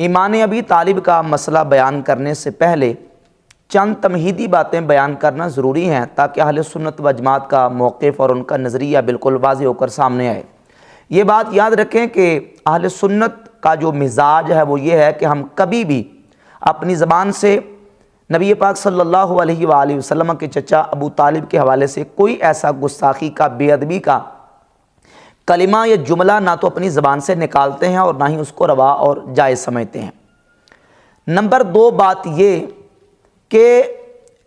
ایمان ابی طالب کا مسئلہ بیان کرنے سے پہلے چند تمہیدی باتیں بیان کرنا ضروری ہیں تاکہ اہل سنت و جماعت کا موقف اور ان کا نظریہ بالکل واضح ہو کر سامنے آئے۔ یہ بات یاد رکھیں کہ اہل سنت کا جو مزاج ہے وہ یہ ہے کہ ہم کبھی بھی اپنی زبان سے نبی پاک صلی اللہ علیہ وآلہ وسلم کے چچا ابو طالب کے حوالے سے کوئی ایسا گستاخی کا، بے ادبی کا کلمہ یا جملہ نہ تو اپنی زبان سے نکالتے ہیں اور نہ ہی اس کو روا اور جائز سمجھتے ہیں۔ نمبر 2 بات یہ کہ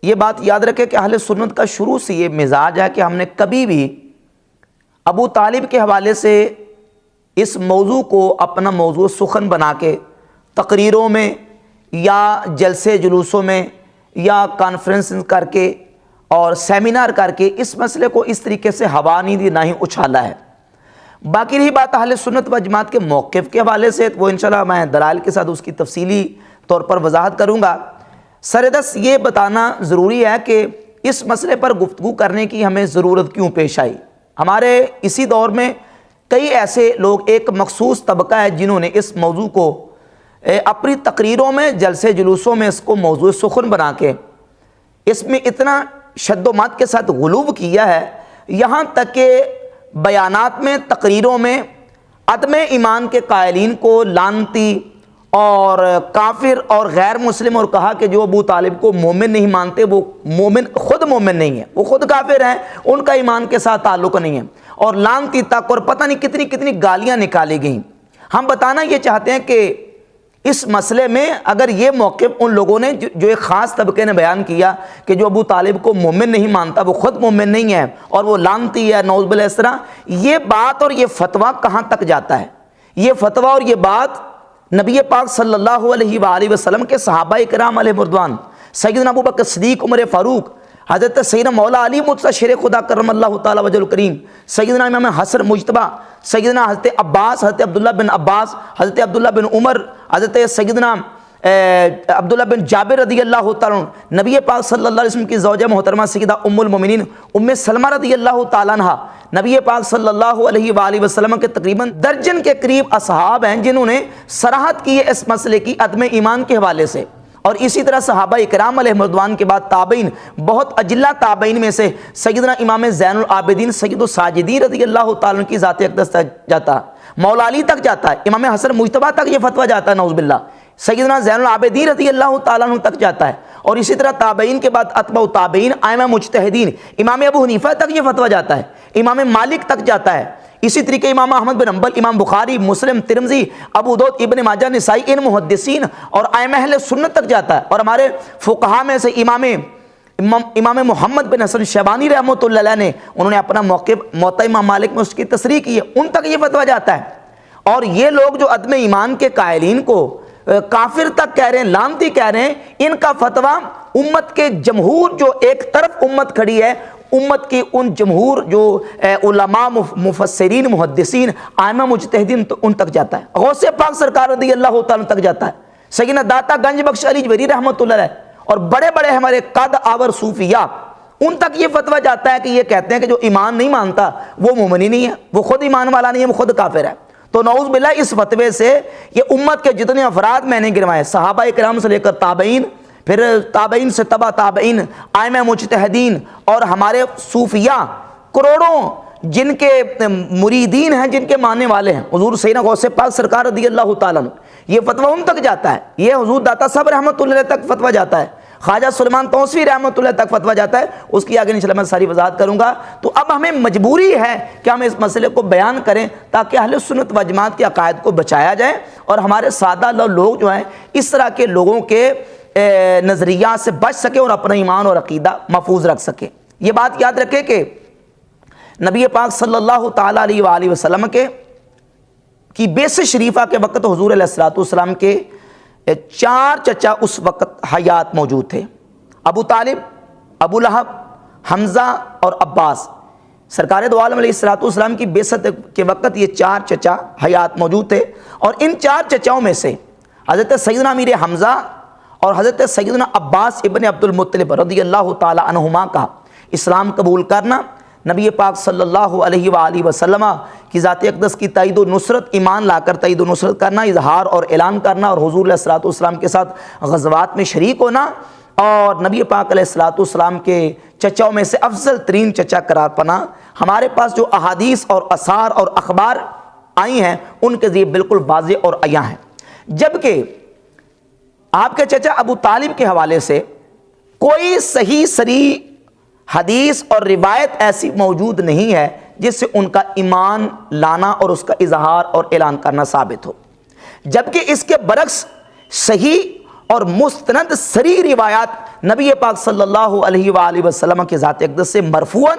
یہ بات یاد رکھیں کہ اہل سنت کا شروع سے یہ مزاج ہے کہ ہم نے کبھی بھی ابو طالب کے حوالے سے اس موضوع کو اپنا موضوع سخن بنا کے تقریروں میں یا جلسے جلوسوں میں یا کانفرنس کر کے اور سیمینار کر کے اس مسئلے کو اس طریقے سے ہوا نہیں دی، نہ ہی اچھالا ہے۔ باقی رہی بات اہل سنت و جماعت کے موقف کے حوالے سے، وہ انشاءاللہ میں دلائل کے ساتھ اس کی تفصیلی طور پر وضاحت کروں گا۔ سردست یہ بتانا ضروری ہے کہ اس مسئلے پر گفتگو کرنے کی ہمیں ضرورت کیوں پیش آئی۔ ہمارے اسی دور میں کئی ایسے لوگ، ایک مخصوص طبقہ ہے جنہوں نے اس موضوع کو اپنی تقریروں میں، جلسے جلوسوں میں اس کو موضوع سخن بنا کے اس میں اتنا شد و مت کے ساتھ غلو کیا ہے، یہاں تک کہ بیانات میں، تقریروں میں عدم ایمان کے قائلین کو لعنتی اور کافر اور غیر مسلم اور کہا کہ جو ابو طالب کو مومن نہیں مانتے وہ مومن، خود مومن نہیں ہے، وہ خود کافر ہیں، ان کا ایمان کے ساتھ تعلق نہیں ہے، اور لعنتی تک اور پتہ نہیں کتنی کتنی گالیاں نکالی گئیں۔ ہم بتانا یہ چاہتے ہیں کہ اس مسئلے میں اگر یہ موقف ان لوگوں نے جو ایک خاص طبقے نے بیان کیا کہ جو ابو طالب کو مومن نہیں مانتا وہ خود مومن نہیں ہے اور وہ لعنتی ہے، نعوذ باللہ، اس طرح یہ بات اور یہ فتویٰ کہاں تک جاتا ہے؟ یہ فتویٰ اور یہ بات نبی پاک صلی اللہ علیہ وآلہ وسلم کے صحابہ اکرام علیہ رضوان، سیدنا ابو بکر صدیق، عمر فاروق، حضرت سیدنا مولا علی مرتضیٰ شیر خدا کرم اللہ تعالیٰ وجہ الکریم، سیدنا امام حسن مجتبیٰ، سیدنا حضرت عباس، حضرت عبداللہ بن عباس، حضرت عبداللہ بن عمر، حضرت سیدنا عبداللہ بن جابر رضی اللہ تعالیٰ عنہ، نبی پاک صلی اللہ علیہ وسلم کی زوجہ محترمہ سیدہ ام المومنین ام سلمہ رضی اللہ تعالیٰ عنہ، نبی پاک صلی اللہ علیہ وآلہ وسلم کے تقریباً درجن کے قریب اصحاب ہیں جنہوں نے صراحت کی ہے اس مسئلے کی عدم ایمان کے حوالے سے، اور اسی طرح صحابہ اکرام علیہ رضوان کے بعد تابعین، بہت اجلہ تابعین میں سے سیدنا امام زین العابدین سید الساجدین رضی اللہ تعالیٰ عنہ کی ذات اقدس تک جاتا ہے، مولا علی تک جاتا ہے، امام حسن مجتبیٰ تک یہ فتویٰ جاتا ہے، نعوذ باللہ، سیدنا زین العابدین رضی اللہ تعالیٰ عنہ تک جاتا ہے، اور اسی طرح تابعین کے بعد اتباع تابعین، ائمہ مجتہدین، امام ابو حنیفہ تک یہ فتویٰ جاتا ہے، امام مالک تک جاتا ہے، اسی طریقے امام احمد بن حنبل، امام بخاری، مسلم، ترمذی، ابو داؤد، ابن ماجہ، نسائی، ان محدثین اور ائمہ اہل سنت تک جاتا ہے، اور ہمارے فقہاء میں سے امام محمد بن حسن شیبانی رحمۃ اللہ علیہ نے، انہوں نے اپنا موقف موطا امام مالک میں اس کی تصریح کی ہے، ان تک یہ فتویٰ جاتا ہے۔ اور یہ لوگ جو عدم ایمان کے قائلین کو کافر تک کہہ رہے ہیں، لعنتی کہہ رہے ہیں، ان کا فتویٰ امت کے جمہور، جو ایک طرف امت کھڑی ہے، امت کی ان جمہور جو علماء، مفسرین، محدثین، ائمہ مجتہدین، تو ان تک جاتا ہے، غوث پاک سرکار رضی اللہ تعالیٰ تک جاتا ہے، سیدنا داتا گنج بخش علی جویری رحمۃ اللہ علیہ، اور بڑے بڑے ہمارے قد آور صوفیاء، ان تک یہ فتویٰ جاتا ہے کہ یہ کہتے ہیں کہ جو ایمان نہیں مانتا وہ مومن ہی نہیں ہے، وہ خود ایمان والا نہیں ہے، وہ خود کافر ہے۔ تو نعوذ باللہ اس فتوے سے یہ امت کے جتنے افراد میں نے گنوائے، صحابہ اکرام سے لے کر تابعین، پھر تابعین سے تبع تابعین، ائمہ مجتہدین، اور ہمارے صوفیاء کروڑوں جن کے مریدین ہیں، جن کے ماننے والے ہیں، حضور سیدنا غوث پاک سرکار رضی اللہ تعالیٰ عنہ، یہ فتویٰ ان تک جاتا ہے، یہ حضور داتا صاحب رحمۃ اللہ علیہ تک فتویٰ جاتا ہے، خواجہ سلیمان توسوی رحمۃ اللہ تک فتویٰ جاتا ہے، اس کی آگے انشاءاللہ میں ساری وضاحت کروں گا۔ تو اب ہمیں مجبوری ہے کہ ہم اس مسئلے کو بیان کریں تاکہ اہل سنت و جماعت کے عقائد کو بچایا جائے، اور ہمارے سادہ لوگ جو ہیں اس طرح کے لوگوں کے نظریات سے بچ سکیں اور اپنا ایمان اور عقیدہ محفوظ رکھ سکیں۔ یہ بات یاد رکھیں کہ نبی پاک صلی اللہ تعالیٰ علیہ وآلہ وسلم کی بیسِ شریفہ کے وقت حضور علیہ الصلوۃ والسلام کے 4 چچا اس وقت حیات موجود تھے، ابو طالب، ابو لہب، حمزہ اور عباس۔ سرکار دو عالم علیہ الصلوۃ والسلام کی بعثت کے وقت یہ 4 چچا حیات موجود تھے، اور ان 4 چچاؤں میں سے حضرت سیدنا امیر حمزہ اور حضرت سیدنا عباس ابن عبد المطلب رضی اللہ تعالی عنہما کا اسلام قبول کرنا نبی پاک صلی اللہ علیہ وآلہ وسلم کی ذات اقدس کی تائید و نصرت، ایمان لا کر تائید و نصرت کرنا، اظہار اور اعلان کرنا، اور حضور علیہ الصلوۃ والسلام کے ساتھ غزوات میں شریک ہونا، اور نبی پاک علیہ الصلوۃ والسلام کے چچاؤں میں سے افضل ترین چچا قرار پانا، ہمارے پاس جو احادیث اور آثار اور اخبار آئی ہیں ان کے ذریعے بالکل واضح اور عیاں ہیں۔ جبکہ آپ کے چچا ابو طالب کے حوالے سے کوئی صحیح صریح حدیث اور روایت ایسی موجود نہیں ہے جس سے ان کا ایمان لانا اور اس کا اظہار اور اعلان کرنا ثابت ہو، جبکہ اس کے برعکس صحیح اور مستند صریح روایات نبی پاک صلی اللہ علیہ وآلہ وسلم کے ذات اقدس سے مرفوعاً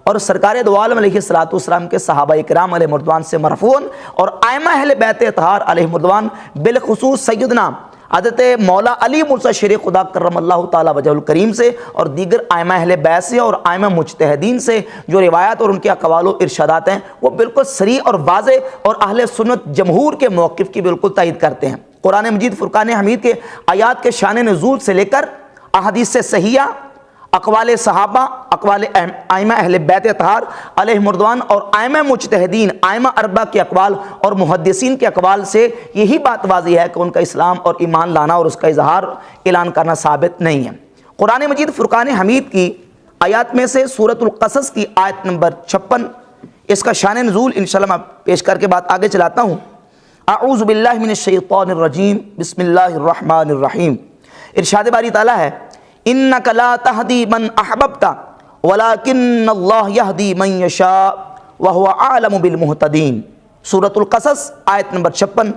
اور سرکار دو عالم علیہ الصلوۃ والسلام کے صحابہ کرام علیہ رضوان سے مرفوعاً، اور ائمہ اہل بیت اطہار علیہ رضوان بالخصوص سیدنا حضرت مولا علی مرزا شیر خدا کرم اللہ تعالی وجہ الکریم سے اور دیگر ائمہ اہل بیت سے اور ائمہ مجتہدین سے جو روایات اور ان کے اقوال و ارشادات ہیں وہ بالکل صریح اور واضح اور اہل سنت جمہور کے موقف کی بالکل تائید کرتے ہیں۔ قرآن مجید فرقان حمید کے آیات کے شان نزول سے لے کر احادیث صحیحہ، اقوال صحابہ، اقوال ائمہ اہل بیت اطہار علیہ رضوان اور ائمہ مجتہدین، ائمہ اربعہ کے اقوال اور محدثین کے اقوال سے یہی بات واضح ہے کہ ان کا اسلام اور ایمان لانا اور اس کا اظہار اعلان کرنا ثابت نہیں ہے۔ قرآن مجید فرقان حمید کی آیات میں سے سورۃ القصص کی آیت نمبر 56، اس کا شان نزول انشاءاللہ میں پیش کر کے بات آگے چلاتا ہوں۔ اعوذ باللہ من الشیطان الرجیم، بسم اللہ الرحمن الرحیم۔ ارشاد باری تعالیٰ ہے اِنَّكَ لَا تَهْدِي مَنْ أَحْبَبْتَ وَلَكِنَّ اللَّهَ يَهْدِي مَنْ يَشَاءُ وَهُوَ أَعْلَمُ بِالْمُهْتَدِينَ۔ سورۃ القصص آیت نمبر 56۔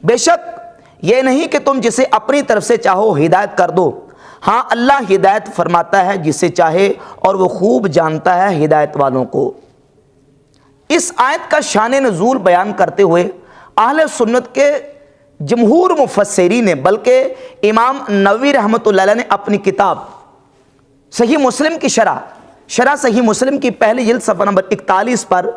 بے شک یہ نہیں کہ تم جسے اپنی طرف سے چاہو ہدایت کر دو، ہاں اللہ ہدایت فرماتا ہے جسے چاہے اور وہ خوب جانتا ہے ہدایت والوں کو۔ اس آیت کا شان نزول بیان کرتے ہوئے اہل سنت کے جمہور مفسرین نے، بلکہ امام نووی رحمۃ اللہ علیہ نے اپنی کتاب صحیح مسلم کی شرح صحیح مسلم کی پہلی جلد صفحہ نمبر 41 پر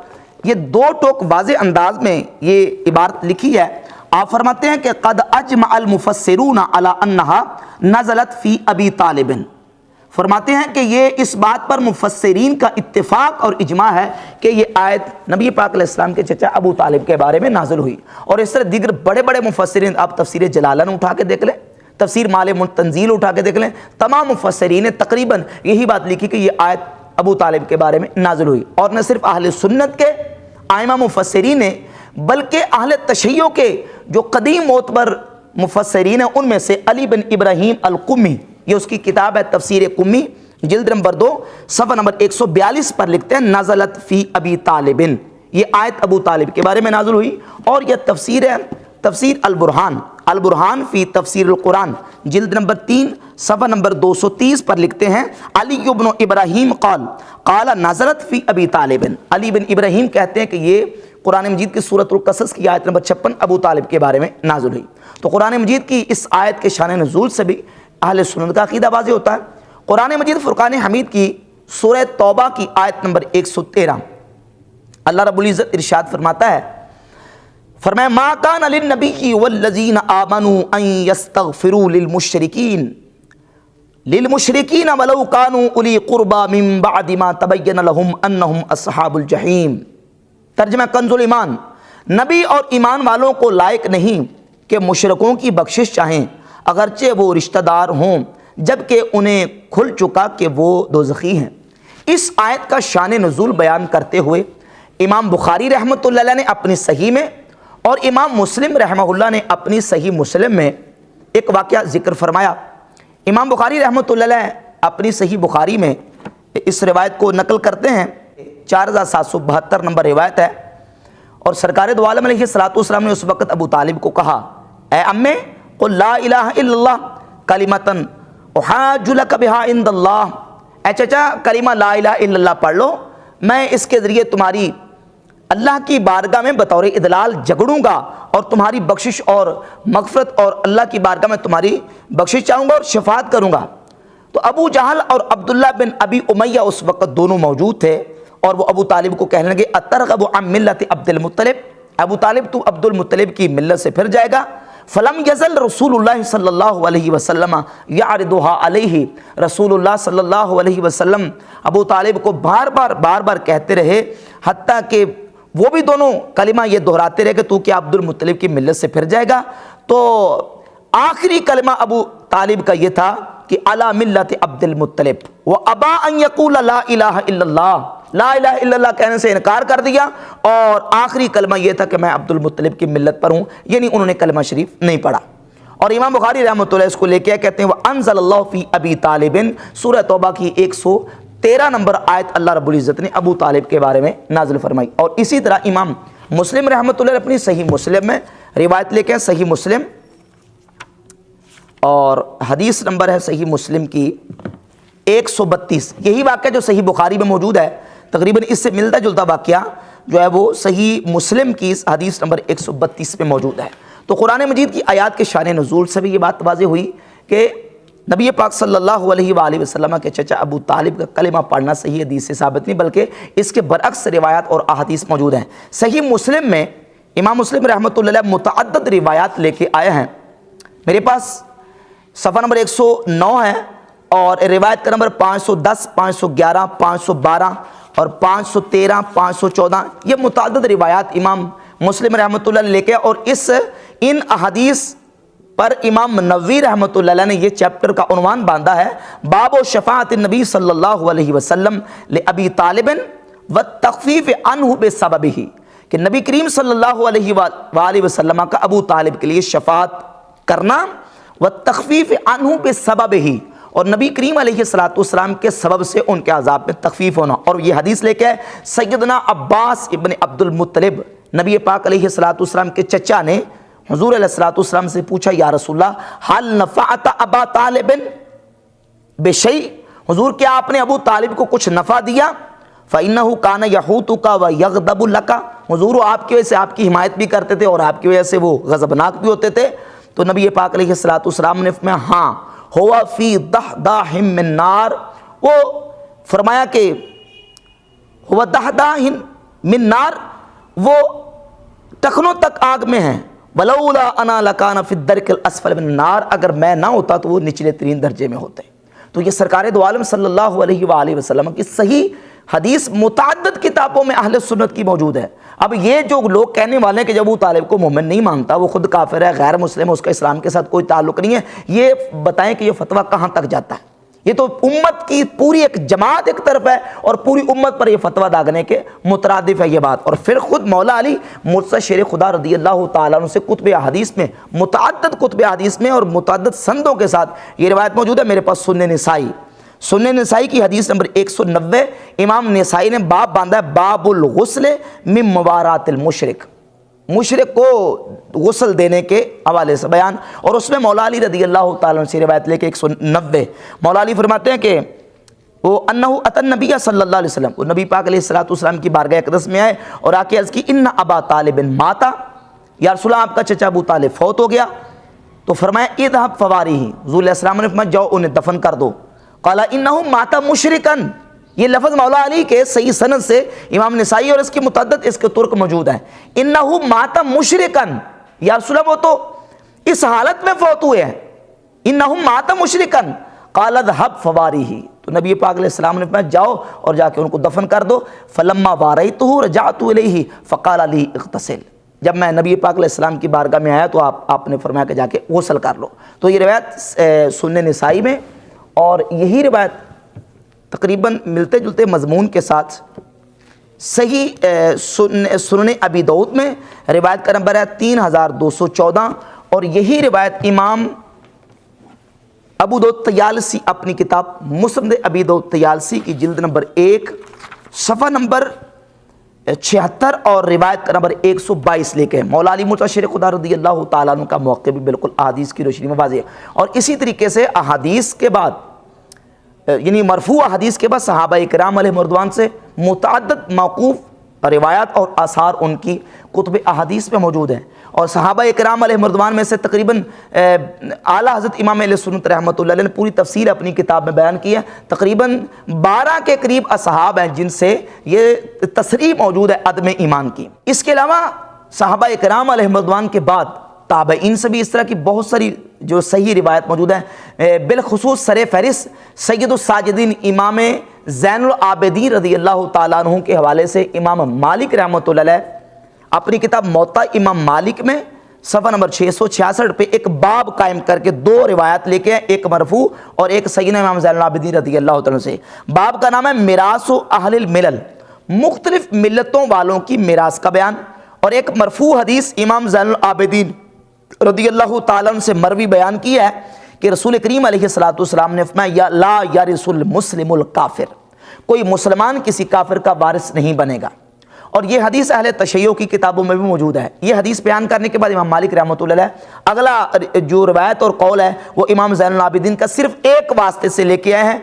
یہ دو ٹوک واضح انداز میں یہ عبارت لکھی ہے۔ آپ فرماتے ہیں کہ قد اجمع المفسرون علی انہا نزلت فی ابی طالب، فرماتے ہیں کہ یہ اس بات پر مفسرین کا اتفاق اور اجماع ہے کہ یہ آیت نبی پاک علیہ السلام کے چچا ابو طالب کے بارے میں نازل ہوئی، اور اس طرح دیگر بڑے بڑے مفسرین، آپ تفسیر جلالین اٹھا کے دیکھ لیں، تفسیر معالم التنزیل اٹھا کے دیکھ لیں، تمام مفسرین نے تقریباً یہی بات لکھی کہ یہ آیت ابو طالب کے بارے میں نازل ہوئی۔ اور نہ صرف اہل سنت کے ائمہ مفسرین نے بلکہ اہل تشیع کے جو قدیم معتبر مفسرین ہیں ان میں سے علی بن ابراہیم القمی، یہ اس کی کتاب ہے تفسیر قمی، جلد نمبر 2 صفحہ نمبر 142 پر لکھتے ہیں نزلت فی ابی طالب، یہ آیت ابو طالب کے بارے میں نازل ہوئی۔ اور یہ تفسیر ہے تفسیر البرہان فی تفسیر القرآن، جلد نمبر 3 صفحہ نمبر 230 پر لکھتے ہیں علی بن ابراہیم قال نزلت فی ابی طالب، علی بن ابراہیم کہتے ہیں کہ یہ قرآن مجید کی سورۃ القصص کی آیت نمبر 56 ابو طالب کے بارے میں نازل ہوئی۔ تو قرآن مجید کی اس آیت کے شان نزول سے بھی اہل سنت کا عقیدہ واضح ہوتا ہے۔ قرآن مجید فرقان حمید کی سورہ توبہ کی آیت نمبر 113 اللہ رب العزت ارشاد فرماتا ہے، فرمایا ما کان للنبی والذین آمنوا ان یستغفروا للمشرکین ولو کانوا اولی قربی من بعد ما تبین لهم انہم اصحاب الجحیم۔ ترجمہ کنز الایمان، نبی اور ایمان والوں کو لائق نہیں کہ مشرکوں کی بخشش چاہیں اگرچہ وہ رشتہ دار ہوں، جبکہ انہیں کھل چکا کہ وہ دوزخی ہیں۔ اس آیت کا شان نزول بیان کرتے ہوئے امام بخاری رحمۃ اللہ علیہ نے اپنی صحیح میں اور امام مسلم رحمہ اللہ نے اپنی صحیح مسلم میں ایک واقعہ ذکر فرمایا۔ امام بخاری رحمۃ اللہ علیہ اپنی صحیح بخاری میں اس روایت کو نقل کرتے ہیں، 4772 نمبر روایت ہے، اور سرکار دو عالم علیہ الصلوۃ والسلام نے اس وقت ابو طالب کو کہا، اے امّے قل لا الہ الا اللہ کلمۃ احاج لک بہا عند اللہ، اے چچا کلمہ لا الہ الا اللہ پڑھ لو، میں اس کے ذریعے تمہاری اللہ کی بارگاہ میں بطور ادلال جھگڑوں گا اور تمہاری بخشش اور مغفرت اور اللہ کی بارگاہ میں تمہاری بخشش چاہوں گا اور شفاعت کروں گا۔ تو ابو جہل اور عبداللہ بن ابی امیہ اس وقت دونوں موجود تھے، اور وہ ابو طالب کو کہنے لگے اترغب عن ملت عبد المطلب، ابو طالب تو عبد المطلب کی ملت سے پھر جائے گا؟ فلم یزل رسول اللہ صلی اللہ علیہ وسلم یعرضها علیہ، رسول اللہ صلی اللہ علیہ وسلم ابو طالب کو بار بار کہتے رہے، حتیٰ کہ وہ بھی دونوں کلمہ یہ دہراتے رہے کہ تو کیا عبد المطلب کی ملت سے پھر جائے گا؟ تو آخری کلمہ ابو طالب کا یہ تھا کہ علی ملت عبد المطلب، وابا ان یقول لا الہ الا اللہ، لا الہ الا اللہ کہنے سے انکار کر دیا، اور آخری کلمہ یہ تھا کہ میں عبد المطلب کی ملت پر ہوں، یعنی انہوں نے کلمہ شریف نہیں پڑھا۔ اور امام بخاری رحمۃ اللہ اس کو لے کے کہتے ہیں وانزل اللہ فی ابی طالب، سورہ توبہ کی 113 نمبر آیت اللہ رب العزت نے ابو طالب کے بارے میں نازل فرمائی۔ اور اسی طرح امام مسلم رحمۃ اللہ اپنی صحیح مسلم میں روایت لے کے، صحیح مسلم اور حدیث نمبر ہے صحیح مسلم کی 132، یہی واقعہ جو صحیح بخاری میں موجود ہے، تقریباً اس سے ملتا جلتا واقعہ جو ہے وہ صحیح مسلم کی حدیث نمبر 132 میں موجود ہے۔ تو قرآن مجید کی آیات کے شان نزول سے بھی یہ بات واضح ہوئی کہ نبی پاک صلی اللہ علیہ وآلہ وسلم کے چچا ابو طالب کا کلمہ پڑھنا صحیح حدیث سے ثابت نہیں، بلکہ اس کے برعکس روایات اور احادیث موجود ہیں۔ صحیح مسلم میں امام مسلم رحمۃ اللہ علیہ متعدد روایات لے کے آئے ہیں، میرے پاس صفحہ نمبر 109 ہے، اور روایت کا نمبر 510، 511، 512 اور 513، 514، یہ متعدد روایات امام مسلم رحمۃ اللہ لے کے، اور ان احادیث پر امام نووی رحمۃ اللہ علیہ نے یہ چیپٹر کا عنوان باندھا ہے باب و شفاعت النبی صلی اللہ علیہ وسلم لابی طالب والتخفیف عنہ بسببہ، کہ نبی کریم صلی اللہ علیہ وآلہ وسلم کا ابو طالب کے لیے شفاعت کرنا، والتخفیف عنہ بسببہ، اور نبی کریم علیہ السلام کے سبب سے ان کے عذاب میں تخفیف ہونا۔ اور یہ حدیث لے کے سیدنا عباس ابن عبد المطلب نبی پاک علیہ السلام کے چچا نے حضور علیہ السلام سے پوچھا یا رسول اللہ حل نفعت ابا طالب بشیء، حضور کیا آپ نے ابو طالب کو کچھ نفع دیا؟ فإنہ کان یحوتک ویغضب لک، حضور وہ آپ کی وجہ سے آپ کی حمایت بھی کرتے تھے اور آپ کی وجہ سے وہ غضبناک بھی ہوتے تھے۔ تو نبی پاک علیہ السلام نے فرمایا ہاں ہوا فی دحداہ من نار، وہ فرمایا کہ ہوا دحداہ من نار، وہ ٹخنوں تک آگ میں ہیں، ولولا انا لکان فی الدرک الاسفل من النار، اگر میں نہ ہوتا تو وہ نچلے ترین درجے میں ہوتے۔ تو یہ سرکار دو عالم صلی اللہ علیہ وآلہ وسلم کی صحیح حدیث متعدد کتابوں میں اہل سنت کی موجود ہے۔ اب یہ جو لوگ کہنے والے ہیں کہ جب ابو طالب کو مومن نہیں مانتا، وہ خود کافر ہے، غیر مسلم ہے، اس کا اسلام کے ساتھ کوئی تعلق نہیں ہے، یہ بتائیں کہ یہ فتویٰ کہاں تک جاتا ہے؟ یہ تو امت کی پوری ایک جماعت ایک طرف ہے اور پوری امت پر یہ فتویٰ داغنے کے مترادف ہے یہ بات۔ اور پھر خود مولا علی مرتضی شیر خدا رضی اللہ تعالیٰ عنہ سے کتب احادیث میں، متعدد کتب احادیث میں اور متعدد سندوں کے ساتھ یہ روایت موجود ہے۔ میرے پاس سنن نسائی کی حدیث نمبر 190، امام نسائی نے باب باندھا ہے باب الغسل من موارات المشرک، مشرک کو غسل دینے کے حوالے سے بیان، اور اس میں مولا علی رضی اللہ تعالیٰ عنہ سے روایت لے کے 190 مولا علی فرماتے ہیں کہ وہ انہ اتى النبی صلی اللہ علیہ وسلم، وہ نبی پاک علیہ السلام کی بارگاہ اقدس میں آئے اور آ کے عرض کی ان ابا طالب ماتا، یا رسول اللہ آپ کا چچا ابو طالب فوت ہو گیا۔ تو فرمایا اذهب فواریہ، حضور علیہ السلام نے فرمایا جاؤ انہیں دفن کر دو۔ قال انہ مات مشرکا، یہ لفظ مولا علی کے صحیح سند سے امام نسائی اور اس کی متعدد اس کے ترک موجود ہیں، انہ مات مشرکا، یا رسول اللہ وہ تو اس حالت میں فوت ہوئے ہیں، انہ مات مشرکا، قال اذهب فواریہ، تو نبی پاک علیہ السلام نے فرمایا جاؤ اور جا کے ان کو دفن کر دو۔ فلما واریتہ رجعت الیہ فقال لی اغتسل، جب میں نبی پاک علیہ السلام کی بارگاہ میں آیا تو آپ نے فرمایا کہ جا کے غسل کر لو۔ تو یہ روایت سنن نسائی میں، اور یہی روایت تقریباً ملتے جلتے مضمون کے ساتھ صحیح سنن ابی داؤد میں روایت کا نمبر ہے 3214، اور یہی روایت امام ابو داؤد طیالسی اپنی کتاب مسند ابی داؤد طیالسی کی جلد نمبر 1 صفحہ نمبر 76 اور روایت کا نمبر 122 لے کے مولا علی مرتضی شیر خدا رضی اللہ تعالیٰ عنہ کا موقع بھی بالکل احادیث کی روشنی میں واضح ہے۔ اور اسی طریقے سے احادیث کے بعد، یعنی مرفوع حدیث کے بعد صحابہ اکرام علیہ رضوان سے متعدد موقوف روایات اور آثار ان کی کتب احادیث میں موجود ہیں، اور صحابہ اکرام علیہ رضوان میں سے تقریباً اعلیٰ حضرت امام اہل سنت رحمۃ اللہ علیہ نے پوری تفصیل اپنی کتاب میں بیان کی ہے۔ تقریباً 12 کے قریب اصحاب ہیں جن سے یہ تصریح موجود ہے عدم ایمان کی۔ اس کے علاوہ صحابہ اکرام علیہ رضوان کے بعد تابعین سے بھی اس طرح کی بہت ساری جو صحیح روایت موجود ہیں، بالخصوص سر فہرست سید الساجدین امام زین العابدین رضی اللہ تعالیٰ عنہ کے حوالے سے امام مالک رحمۃ اللہ علیہ اپنی کتاب موطا امام مالک میں صفحہ نمبر 666 پہ ایک باب قائم کر کے 2 روایت لے کے ہیں، ایک مرفوع اور ایک سیدنا امام زین العابدین رضی اللہ تعالیٰ عنہ سے۔ باب کا نام ہے میراث اہل الملل، مختلف ملتوں والوں کی میراث کا بیان، اور ایک مرفوع حدیث امام زین العابدین رضی اللہ تعالیٰ عنہ سے مروی بیان کیا ہے کہ رسول کریم علیہ السلام نے فرمایا لا یرث المسلم الکافر، کوئی مسلمان کسی کافر کا وارث نہیں بنے گا، اور یہ حدیث اہل تشیع کی کتابوں میں بھی موجود ہے۔ یہ حدیث بیان کرنے کے بعد امام مالک رحمۃ اللہ علیہ اگلا جو روایت اور قول ہے وہ امام زین العابدین کا صرف ایک واسطے سے لے کے آئے ہیں،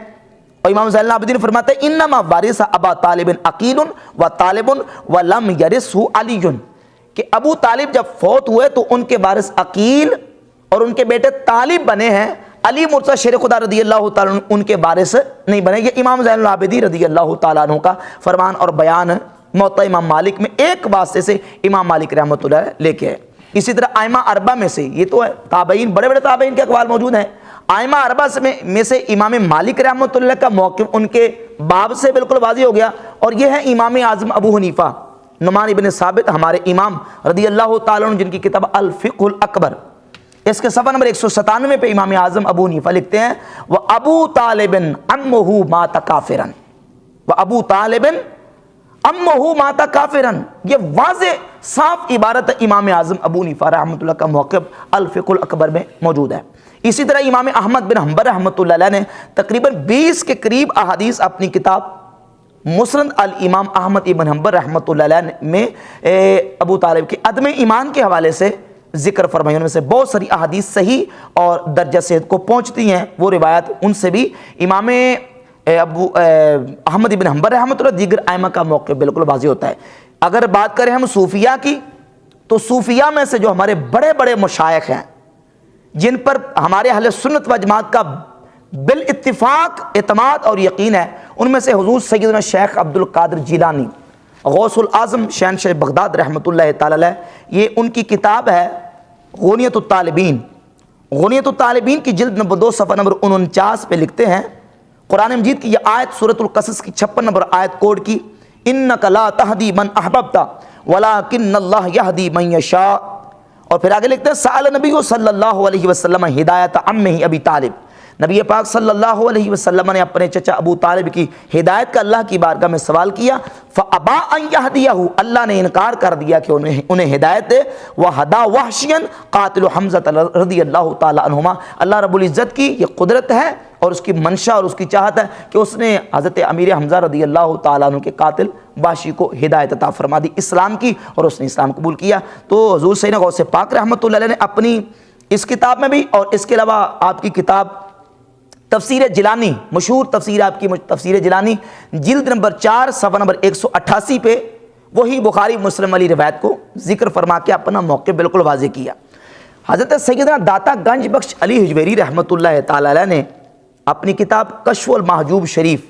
اور امام زین العابدین فرماتے ہیں انما وارث ابا طالب عقیل و طالب ولم یرثہ علی، کہ ابو طالب جب فوت ہوئے تو ان کے وارث عقیل اور ان کے بیٹے طالب بنے ہیں، علی مرتضی شیر خدا رضی اللہ تعالیٰ عنہ ان کے وارث نہیں بنے۔ یہ امام زین العابدین رضی اللہ تعالیٰ عنہ کا فرمان اور بیان موطا امام مالک میں ایک واسطے سے امام مالک رحمۃ اللہ لے کے ہے۔ اسی طرح ائمہ اربعہ میں سے، یہ تو ہے تابعین، بڑے بڑے تابعین کے اقوال موجود ہیں، ائمہ اربعہ میں سے امام مالک رحمۃ اللہ کا موقف ان کے باب سے بالکل واضح ہو گیا، اور یہ ہے امام اعظم ابو حنیفہ نعمان ابن ثابت ہمارے امام رضی اللہ تعالیٰ عنہ، جن کی کتاب الفقہ الاکبر، اس کے صفحہ نمبر 197 پہ امام اعظم ابو حنیفہ لکھتے ہیں وَأَبُو طَالِبٍ عَمُّهُ مَاتَ كَافِرًا، وَأَبُو طَالِبٍ عَمُّهُ مَاتَ كَافِرًا، یہ واضح صاف عبارت امام اعظم ابو حنیفہ رحمۃ اللہ کا موقف الفقہ الاکبر میں موجود ہے۔ اسی طرح امام احمد بن حنبل رحمۃ اللہ علیہ نے تقریباً 20 کے قریب احادیث اپنی کتاب مسند الامام احمد ابن حنبل رحمۃ اللہ علیہ میں ابو طالب کے عدم ایمان کے حوالے سے ذکر فرمائی، ان میں سے بہت ساری احادیث صحیح اور درجہ صحت کو پہنچتی ہیں، وہ روایت ان سے بھی امام ابو احمد ابن حنبل رحمۃ اللہ دیگر ائمہ کا موقع بالکل واضح ہوتا ہے۔ اگر بات کریں ہم صوفیہ کی، تو صوفیہ میں سے جو ہمارے بڑے بڑے مشائخ ہیں جن پر ہمارے اہل سنت و جماعت کا بالاتفاق اعتماد اور یقین ہے، ان میں سے حضور سیدنا شیخ عبد القادر جیلانی غوث العظم شہنشاہ بغداد رحمۃ اللہ تعالی علیہ، یہ ان کی کتاب ہے غنیۃ الطالبین۔ غنیۃ الطالبین کی جلد نمبر 2 صفحہ نمبر 49 پہ لکھتے ہیں قرآن مجید کی یہ آیت سورۃ القصص کی 56 نمبر آیت کوڈ کی انک لا تہدی من احببت ولکن اللہ یہدی من یشاء، اور پھر آگے لکھتے ہیں سأل نبی صلی اللہ علیہ وسلم ہدایت عمہ ابی طالب، نبی پاک صلی اللہ علیہ وسلم نے اپنے چچا ابو طالب کی ہدایت کا اللہ کی بارگاہ میں سوال کیا، فابا ان یہدیہ، اللہ نے انکار کر دیا کہ انہیں ہدایت دے، وہدا وحشیا قاتل حمزہ رضی اللہ تعالی عنہما، اللہ رب العزت کی یہ قدرت ہے اور اس کی منشا اور اس کی چاہت ہے کہ اس نے حضرت امیر حمزہ رضی اللہ تعالیٰ عنہ کے قاتل وحشی کو ہدایت عطا فرما دی اسلام کی، اور اس نے اسلام قبول کیا۔ تو حضور سیدنا غوث پاک رحمۃ اللہ علیہ نے اپنی اس کتاب میں بھی، اور اس کے علاوہ آپ کی کتاب تفسیر جیلانی، مشہور تفسیر آپ کی تفسیر جیلانی، جلد نمبر 4 صفحہ نمبر 188 پہ وہی بخاری مسلم والی روایت کو ذکر فرما کے اپنا موقع بالکل واضح کیا۔ حضرت سیدنا داتا گنج بخش علی حجویری رحمۃ اللہ تعالی علیہ نے اپنی کتاب کشف المحجوب شریف،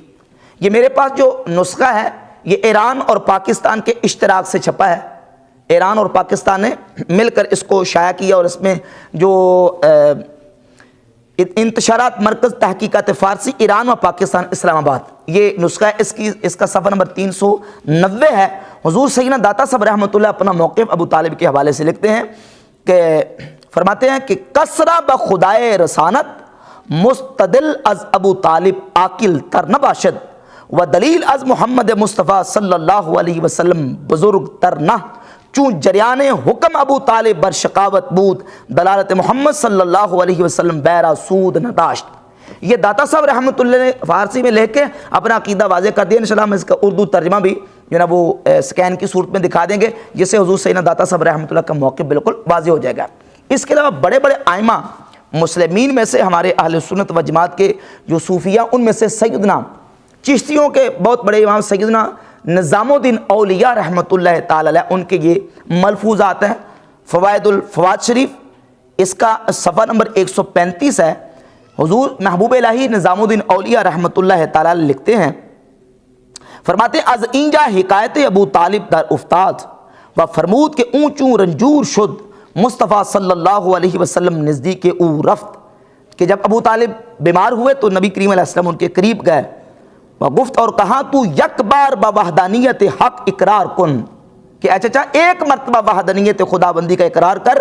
یہ میرے پاس جو نسخہ ہے یہ ایران اور پاکستان کے اشتراک سے چھپا ہے، ایران اور پاکستان نے مل کر اس کو شائع کیا، اور اس میں جو انتشارات مرکز تحقیقات فارسی ایران و پاکستان اسلام آباد، یہ نسخہ ہے، اس کا صفحہ نمبر 390 ہے۔ حضور سیدنا داتا صاحب رحمۃ اللہ اپنا موقف ابو طالب کے حوالے سے لکھتے ہیں کہ فرماتے ہیں کہ کسرا بخدائے رسانت مستدل از ابو طالب عاقل تر نباشد و دلیل از محمد مصطفیٰ صلی اللہ علیہ وسلم بزرگ تر نہ، چون جریان حکم ابو طالب بر شقاوت بود دلالت محمد صلی اللہ علیہ وسلم بیرا سود نداشت۔ یہ داتا صاحب رحمۃ اللہ نے فارسی میں لکھ کے اپنا عقیدہ واضح کر دیا، انشاءاللہ ہم اس کا اردو ترجمہ بھی جو نا وہ سکین کی صورت میں دکھا دیں گے، جس سے حضور سیدنا داتا صاحب رحمۃ اللہ کا موقع بالکل واضح ہو جائے گا۔ اس کے علاوہ بڑے بڑے ائمہ مسلمین میں سے ہمارے اہل سنت و جماعت کے جو صوفیہ، ان میں سے سیدنا چشتیوں کے بہت بڑے امام سیدنا نظام الدین اولیاء رحمۃ اللہ تعالی علیہ، ان کے یہ ملفوظات ہیں۔ فوائد الفواد شریف، اس کا صفحہ نمبر 135 ہے۔ حضور محبوب الہی نظام الدین اولیاء رحمۃ اللہ تعالی علیہ لکھتے ہیں، فرماتے از اینجا حکایت ابو طالب در افتاد و فرمود کہ اونچوں رنجور شد مصطفیٰ صلی اللہ علیہ وسلم نزدیک او رفت، کہ جب ابو طالب بیمار ہوئے تو نبی کریم علیہ السلام ان کے قریب گئے، وگفت اور کہا تو یک بار بوحدانیت حق اقرار کن، کہ اے چچا ایک مرتبہ وحدانیت خداوندی کا اقرار کر،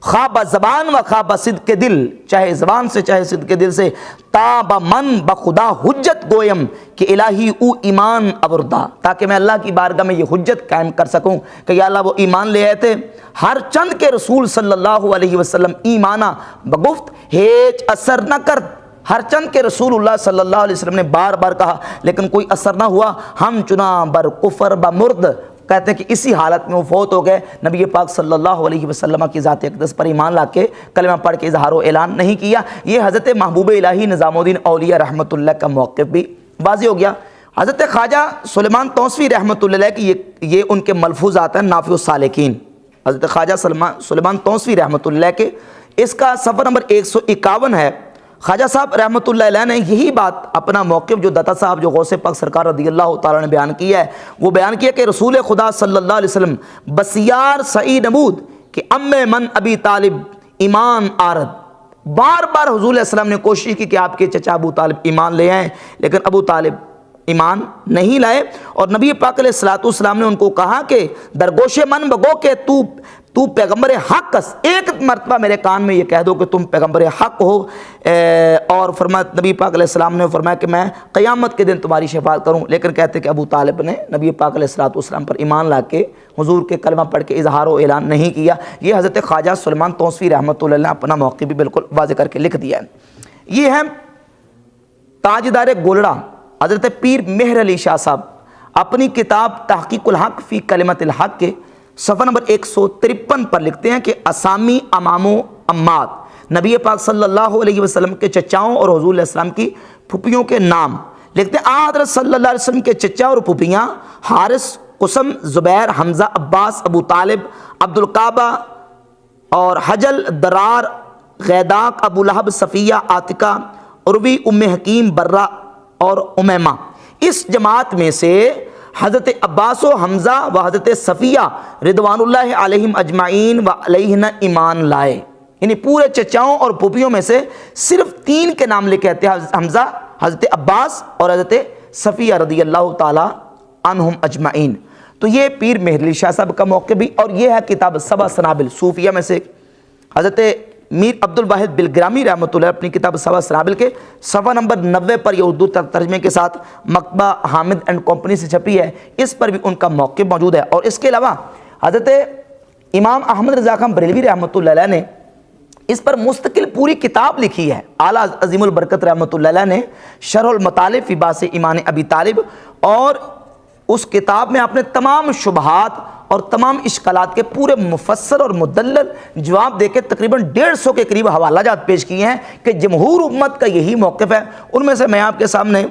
خواہ بزبان و خواہ بصدق دل، چاہے زبان سے چاہے صدق کے دل سے، تا بمن بخدا حجت گویم کہ الہی او ایمان ابردا، تاکہ میں اللہ کی بارگاہ میں یہ حجت قائم کر سکوں کہ یا اللہ وہ ایمان لے آئے تھے ہر چند کے رسول صلی اللہ علیہ وسلم ایمانہ بگفت ہیچ اثر نہ کر، ہر چند کے رسول اللہ صلی اللہ علیہ وسلم نے بار بار کہا لیکن کوئی اثر نہ ہوا، ہم چنا بر کفر بمرد، کہتے ہیں کہ اسی حالت میں وہ فوت ہو گئے، نبی پاک صلی اللہ علیہ وسلم کی ذات اقدس پر ایمان لا کے کلمہ پڑھ کے اظہار و اعلان نہیں کیا۔ یہ حضرت محبوب الہی نظام الدین اولیاء رحمۃ اللہ کا موقف بھی واضح ہو گیا۔ حضرت خواجہ سلیمان توسوی رحمۃ اللہ علیہ کی یہ ان کے ملفوظات ہیں نافع السالکین، حضرت خواجہ سلیمان توسوی رحمۃ اللہ علیہ کے، اس کا صفحہ نمبر 151 ہے۔ خواجہ صاحب رحمۃ اللہ علیہ نے یہی بات اپنا موقف جو دتا صاحب جو غوث پاک سرکار رضی اللہ تعالیٰ نے بیان کیا ہے، وہ بیان کیا کہ رسول خدا صلی اللہ علیہ وسلم بسیار سعی نمود کہ ام من ابی طالب ایمان آرد، بار بار حضور علیہ السلام نے کوشش کی کہ آپ کے چچا ابو طالب ایمان لے آئیں، لیکن ابو طالب ایمان نہیں لائے، اور نبی پاک علیہ الصلوۃ والسلام نے ان کو کہا کہ درگوش من بگو کہ تو پیغمبر حق اس، ایک مرتبہ میرے کان میں یہ کہہ دو کہ تم پیغمبر حق ہو، اور فرمایا نبی پاک علیہ السلام نے فرمایا کہ میں قیامت کے دن تمہاری شفاعت کروں، لیکن کہتے کہ ابو طالب نے نبی پاک علیہ الصلوۃ والسلام پر ایمان لا کے حضور کے کلمہ پڑھ کے اظہار و اعلان نہیں کیا۔ یہ حضرت خواجہ سلیمان توسوی رحمۃ اللہ علیہ نے اپنا موقف بھی بالکل واضح کر کے لکھ دیا ہے۔ یہ ہے تاجدار گولڑا حضرت پیر مہر علی شاہ صاحب اپنی کتاب تحقیق الحق فی کلمت الحق کے صفحہ نمبر 153 پر لکھتے ہیں کہ اسامی امام و امات، نبی پاک صلی اللہ علیہ وسلم کے چچاؤں اور حضور علیہ السلام کی پھوپھیوں کے نام لکھتے ہیں۔ حضرت صلی اللہ علیہ وسلم کے چچا اور پھوپھیاں حارث، قسم، زبیر، حمزہ، عباس، ابو طالب، عبد القعبہ اور حجل، درار، غیداق، ابو لہب، صفیہ، عاتقہ، عروی، ام حکیم، برہ اور امیمہ۔ اس جماعت میں سے حضرت عباس و حمزہ و حضرت صفیہ رضوان اللہ علیہم اجمعین و علیہن ایمان لائے، یعنی پورے چچاؤں اور پھوپھیوں میں سے صرف 3 کے نام لے کہتے ہیں، حضرت حمزہ، حضرت عباس اور حضرت صفیہ رضی اللہ تعالی عنہم اجمعین۔ تو یہ پیر مہر علی شاہ صاحب کا موقع بھی، اور یہ ہے کتاب سبع سنابل صوفیہ میں سے حضرت میر عبد الواحد بلگرامی رحمۃ اللہ اپنی کتاب سبع سنابل کے صفحہ نمبر 90 پر یہ اردو ترجمے کے ساتھ مکتبہ حامد اینڈ کمپنی سے چھپی ہے، اس پر بھی ان کا موقف موجود ہے۔ اور اس کے علاوہ حضرت امام احمد رضا خان بریلوی رحمۃ اللہ علیہ نے اس پر مستقل پوری کتاب لکھی ہے۔ اعلیٰ عظیم البرکت رحمۃ اللہ علیہ نے شرح المطالب فی باس ایمان ابی طالب، اور اس کتاب میں آپ نے تمام شبہات اور تمام اشکالات کے پورے مفصل اور مدلل جواب دے کے تقریباً 150 کے قریب حوالہ جات پیش کیے ہیں کہ جمہور امت کا یہی موقف ہے۔ ان میں سے میں آپ کے سامنے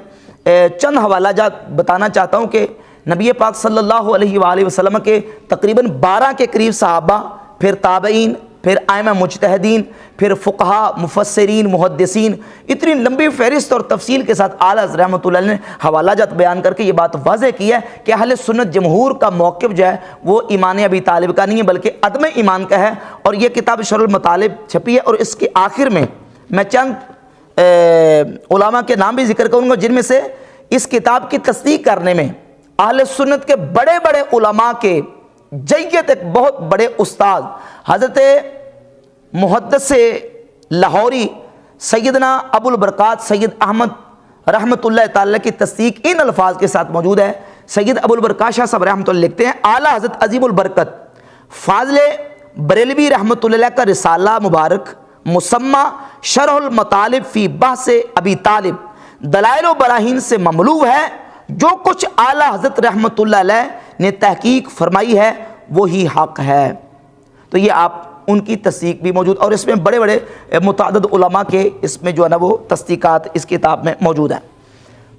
چند حوالہ جات بتانا چاہتا ہوں کہ نبی پاک صلی اللہ علیہ وآلہ وسلم کے تقریباً 12 کے قریب صحابہ، پھر تابعین، پھر ائمہ مجتہدین، پھر فقہا، مفسرین، محدثین، اتنی لمبی فہرست اور تفصیل کے ساتھ اعلیٰ رحمۃ اللہ نے حوالہ جات بیان کر کے یہ بات واضح کی ہے کہ اہل سنت جمہور کا موقف جو ہے وہ ایمان ابی طالب کا نہیں ہے بلکہ عدم ایمان کا ہے۔ اور یہ کتاب شرح المطالب چھپی ہے، اور اس کے آخر میں میں چند علماء کے نام بھی ذکر کروں گا جن میں سے اس کتاب کی تصدیق کرنے میں اہل سنت کے بڑے بڑے علماء کے جیت ایک بہت بڑے استاد حضرت محدث لاہوری سیدنا ابو البرکات سید احمد رحمۃ اللہ تعالی کی تصدیق ان الفاظ کے ساتھ موجود ہے۔ سید ابو البرکات شاہ صاحب رحمۃ اللہ لکھتے ہیں، اعلیٰ حضرت عظیم البرکت فاضل بریلوی رحمۃ اللہ کا رسالہ مبارک مسمى شرح المطالب فی بحث ابی طالب دلائل و براہین سے مملو ہے۔ جو کچھ اعلیٰ حضرت رحمۃ اللہ علیہ نے تحقیق فرمائی ہے وہی حق ہے۔ تو یہ آپ ان کی تصدیق بھی موجود، اور اس میں بڑے بڑے متعدد علماء کے اس میں جو ہے نا وہ تصدیقات اس کتاب میں موجود ہیں۔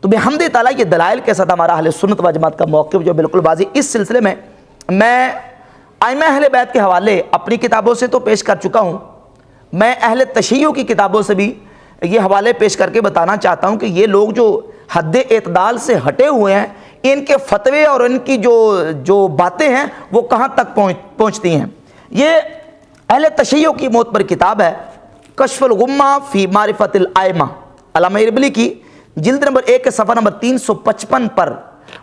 تو بحمد تعالیٰ یہ دلائل کے ساتھ ہمارا اہل سنت و جماعت کا موقف جو بالکل واضح۔ اس سلسلے میں ائمہ اہل بیت کے حوالے اپنی کتابوں سے تو پیش کر چکا ہوں، میں اہل تشیع کی کتابوں سے بھی یہ حوالے پیش کر کے بتانا چاہتا ہوں کہ یہ لوگ جو حد اعتدال سے ہٹے ہوئے ہیں، ان کے فتوے اور ان کی جو باتیں ہیں وہ کہاں تک پہنچتی ہیں۔ یہ اہل تشیع کی موت پر کتاب ہے کشف الغمہ فی معرفت الائمہ، علامہ اربلی کی جلد نمبر 1 کے صفحہ نمبر 355 پر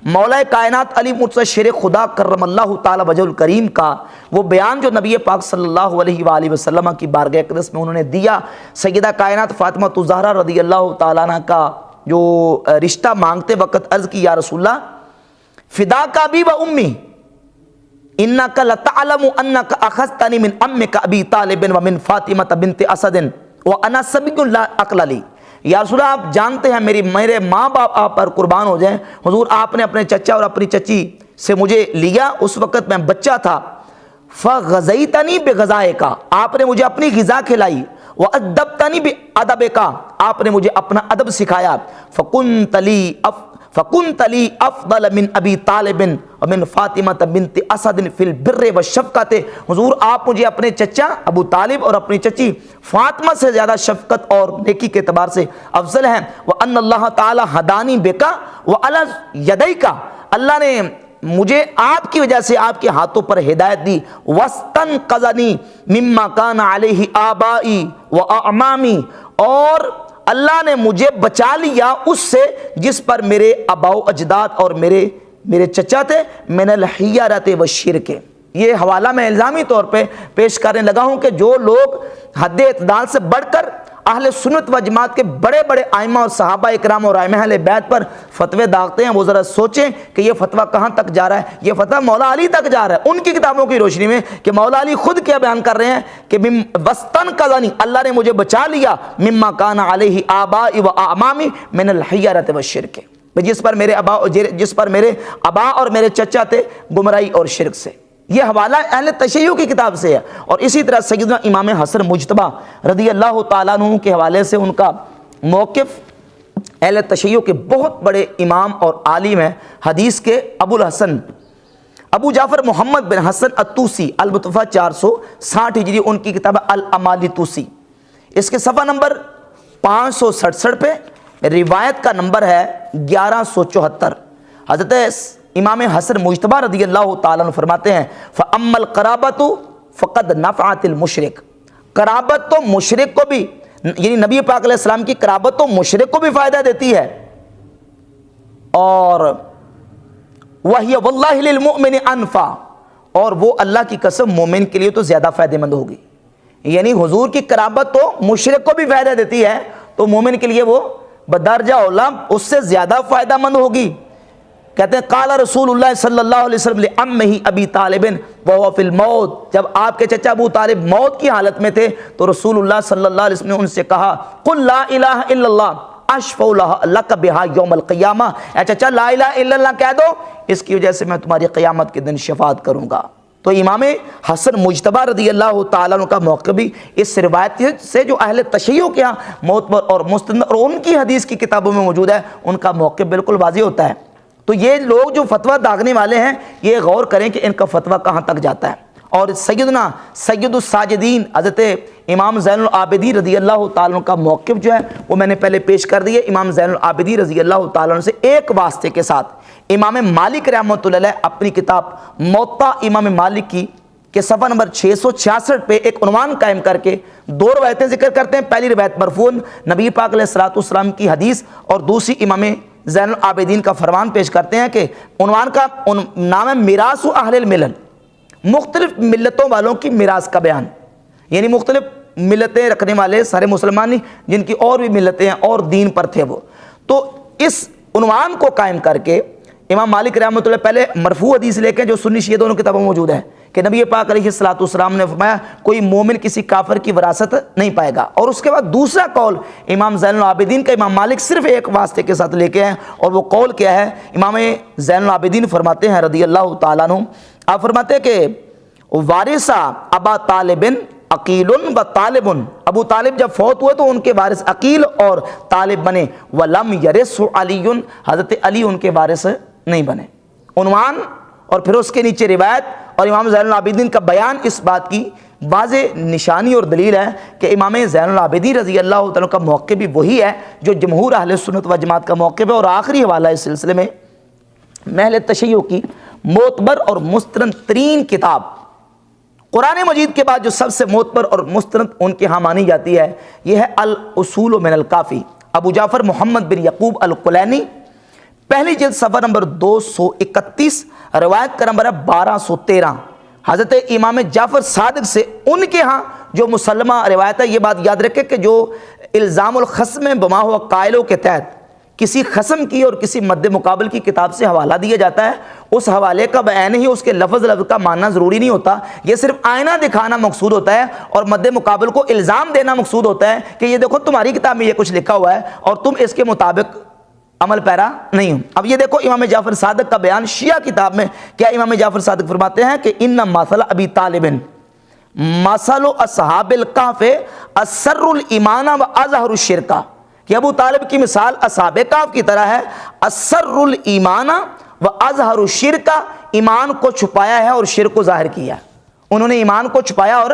مولا کائنات علی مرتضی شیر خدا کرم اللہ تعالی وجہ الکریم کا وہ بیان جو نبی پاک صلی اللہ علیہ وآلہ وسلم کی بارگاہ اقدس میں انہوں نے دیا، سیدہ کائنات فاطمہ الزہرا رضی اللہ تعالیٰ عنہ کا جو رشتہ مانگتے وقت عرض کی، یا رسول اللہ فداک ابی و امی انک لتعلم انک اخذتنی من امک ابی طالب و من فاطمہ بنت اسد وانا صبی لا عقل لی، یا رسول اللہ آپ جانتے ہیں میرے ماں باپ آپ پر قربان ہو جائیں، حضور آپ نے اپنے چچا اور اپنی چچی سے مجھے لیا، اس وقت میں بچہ تھا، فغزیتنی بغذائک آپ نے مجھے اپنی غذا کھلائی، وادبتنی بادبک آپ نے مجھے اپنا ادب سکھایا، فکنت لی افضل من ابی طالب ومن فاطمہ بنت اسد فی البر والشفقت، حضور آپ مجھے اپنے چچا ابو طالب اور اپنی چچی فاطمہ سے زیادہ شفقت اور نیکی کے اعتبار سے افضل ہیں، وان اللہ تعالی ہدانی بک وعلی یدیک اللہ نے مجھے آپ کی وجہ سے آپ کے ہاتھوں پر ہدایت دی، واستنقذنی مما کان علیہ آبائی واعمامی اور اللہ نے مجھے بچا لیا اس سے جس پر میرے آباء و اجداد اور میرے چچا تھے، من الحیرۃ والشرک۔ یہ حوالہ میں الزامی طور پہ پیش کرنے لگا ہوں کہ جو لوگ حد اعتدال سے بڑھ کر اہل سنت و جماعت کے بڑے بڑے ائمہ اور صحابہ اکرام اور ائمہ اہل بیت پر فتوے داغتے ہیں، وہ ذرا سوچیں کہ یہ فتویٰ کہاں تک جا رہا ہے۔ یہ فتویٰ مولا علی تک جا رہا ہے ان کی کتابوں کی روشنی میں، کہ مولا علی خود کیا بیان کر رہے ہیں کہ وستنقذنی اللہ نے مجھے بچا لیا مما کان علیہ آبائی و اعمامی من الحیرۃ والشرک، جس پر میرے آبا اور میرے چچا تھے گمراہی اور شرک سے۔ یہ حوالہ اہل تشیع کی کتاب سے ہے، اور اسی طرح سیدنا امام حسن مجتبیٰ رضی اللہ تعالیٰ عنہ کے حوالے سے ان کا موقف، اہل تشیع کے بہت بڑے امام اور عالم ہیں حدیث کے ابو الحسن ابو جعفر محمد بن حسن الطوسی المتوفیٰ 460 ہجری، ان کی کتاب الامالی طوسی، اس کے صفحہ نمبر 567 پہ روایت کا نمبر ہے 1174۔ حضرت امام حسن مجتبیٰ رضی اللہ تعالیٰ عنہ فرماتے ہیں فَأَمَّا الْقَرَابَةُ فَقَدْ نَفَعَتِ الْمُشْرِكِ، قرابت تو مشرک کو بھی، یعنی نبی پاک علیہ السلام کی قرابت تو مشرک کو بھی فائدہ دیتی ہے، اور وَهِيَ وَاللَّهِ لِلْمُؤْمِنِ أَنْفَعُ، اور وہ اللہ کی قسم مومن کے لیے تو زیادہ فائدہ مند ہوگی۔ یعنی حضور کی قرابت تو مشرک کو بھی فائدہ دیتی ہے تو مومن کے لیے وہ بدرجہ اولا اس سے زیادہ فائدہ مند ہوگی۔ کہتے ہیں قال رسول اللہ صلی اللہ علیہ وسلم لعمہ ابی طالب وهو فی الموت، جب آپ کے چچا ابو طالب موت کی حالت میں تھے تو رسول اللہ صلی اللہ علیہ وسلم نے ان سے کہا قل لا الہ الا اللہ اشفع لک بہا یوم القیامہ، اے چچا لا الہ الا اللہ کہہ دو، اس کی وجہ سے میں تمہاری قیامت کے دن شفاعت کروں گا۔ تو امام حسن مجتبیٰ رضی اللہ تعالیٰ عنہ کا موقع بھی اس روایت سے جو اہل تشیع کے ہاں معتبر اور مستند اور ان کی حدیث کی کتابوں میں موجود ہے، ان کا موقع بالکل واضح ہوتا ہے۔ تو یہ لوگ جو فتویٰ داغنے والے ہیں یہ غور کریں کہ ان کا فتویٰ کہاں تک جاتا ہے۔ اور سیدنا سید الساجدین حضرت امام زین العابدین رضی اللہ تعالیٰ عنہ کا موقف جو ہے وہ میں نے پہلے پیش کر دیے۔ امام زین العابدین رضی اللہ تعالیٰ عنہ سے ایک واسطے کے ساتھ امام مالک رحمۃ اللہ علیہ اپنی کتاب موطا امام مالک کی کے صفحہ نمبر 666 پہ ایک عنوان قائم کر کے دو روایتیں ذکر کرتے ہیں۔ پہلی روایت مرفوع نبی پاک علیہ الصلوۃ والسلام کی حدیث، اور دوسری امام زین العابدین کا فرمان پیش کرتے ہیں کہ عنوان کا نام ہے میراث اہل الملل، مختلف ملتوں والوں کی میراث کا بیان، یعنی مختلف ملتیں رکھنے والے سارے مسلمان جن کی اور بھی ملتیں ہیں اور دین پر تھے وہ، تو اس عنوان کو قائم کر کے امام مالک رحمۃ اللہ پہلے مرفوع حدیث لے کے جو سنی شیعہ دونوں کتابوں میں موجود ہے کہ نبی پاک علیہ الصلوۃ والسلام نے فرمایا کوئی مومن کسی کافر کی وراثت نہیں پائے گا، اور اس کے بعد دوسرا قول امام زین العابدین کا امام مالک صرف ایک واسطے کے ساتھ لے کے ہیں، اور وہ قول کیا ہے؟ امام زین العابدین فرماتے ہیں رضی اللہ تعالیٰ عنہ، آپ فرماتے ہیں کہ وارثہ ابا طالب عقیل و طالب، ابو طالب جب فوت ہوئے تو ان کے وارث عقیل اور طالب بنے، ولم یرث علی، حضرت علی ان کے وارث نہیں بنے۔ عنوان اور پھر اس کے نیچے روایت اور امام زین العابدین کا بیان اس بات کی واضح نشانی اور دلیل ہے کہ امام زین العابدین رضی اللہ تعالیٰ کا موقع بھی وہی ہے جو جمہور اہل سنت و جماعت کا موقع ہے۔ اور آخری حوالہ اس سلسلے میں اہل تشیع کی معتبر اور مستند ترین کتاب قرآن مجید کے بعد جو سب سے معتبر اور مستند ان کے ہاں مانی جاتی ہے یہ ہے الاصول من الکافی، ابو جعفر محمد بن یعقوب الکلینی، پہلی جلد صفحہ نمبر 231، روایت کا نمبر ہے 1213۔ حضرت امام جعفر صادق سے ان کے ہاں جو مسلمہ روایت ہے، یہ بات یاد رکھے کہ جو الزام الخصم بما ہوا قائلوں کے تحت کسی خصم کی اور کسی مد مقابل کی کتاب سے حوالہ دیا جاتا ہے، اس حوالے کا بیان ہی اس کے لفظ کا ماننا ضروری نہیں ہوتا، یہ صرف آئینہ دکھانا مقصود ہوتا ہے اور مد مقابل کو الزام دینا مقصود ہوتا ہے کہ یہ دیکھو تمہاری کتاب میں یہ کچھ لکھا ہوا ہے اور تم اس کے مطابق عمل پیرا نہیں ہوں۔ اب یہ دیکھو امام جعفر صادق کا بیان شیعہ کتاب میں کیا امام جعفر صادق فرماتے ہیں کہ ان مثل ابی طالب مثل اصحاب الکہف اسر الایمان و اظہر الشرک، کہ ابو طالب کی مثال اصحاب کہف کی طرح ہے، اسر الایمان و اظہر الشرک، ایمان کو چھپایا ہے اور شرک کو ظاہر کیا ہے، انہوں نے ایمان کو چھپایا اور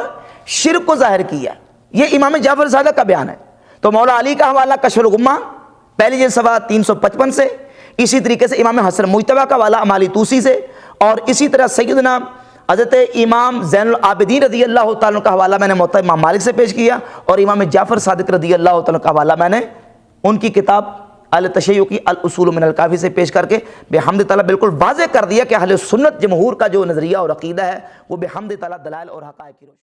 شرک کو ظاہر کیا، یہ امام جعفر صادق کا بیان ہے۔ تو مولا علی کا حوالہ کشف الغمہ پہلی جلد صفحہ 355 سے، اسی طریقے سے امام حسن مجتبیٰ کا حوالہ امالی طوسی سے، اور اسی طرح سیدنا حضرت امام زین العابدین رضی اللہ تعالیٰ کا حوالہ میں نے موطا امام مالک سے پیش کیا، اور امام جعفر صادق رضی اللہ تعالیٰ کا حوالہ میں نے ان کی کتاب التشیع کی الاصول من الکافی سے پیش کر کے بحمد تعالیٰ بالکل واضح کر دیا کہ اہل سنت جمہور کا جو نظریہ اور عقیدہ ہے وہ بحمد تعالیٰ دلائل اور حقائق کی روشنی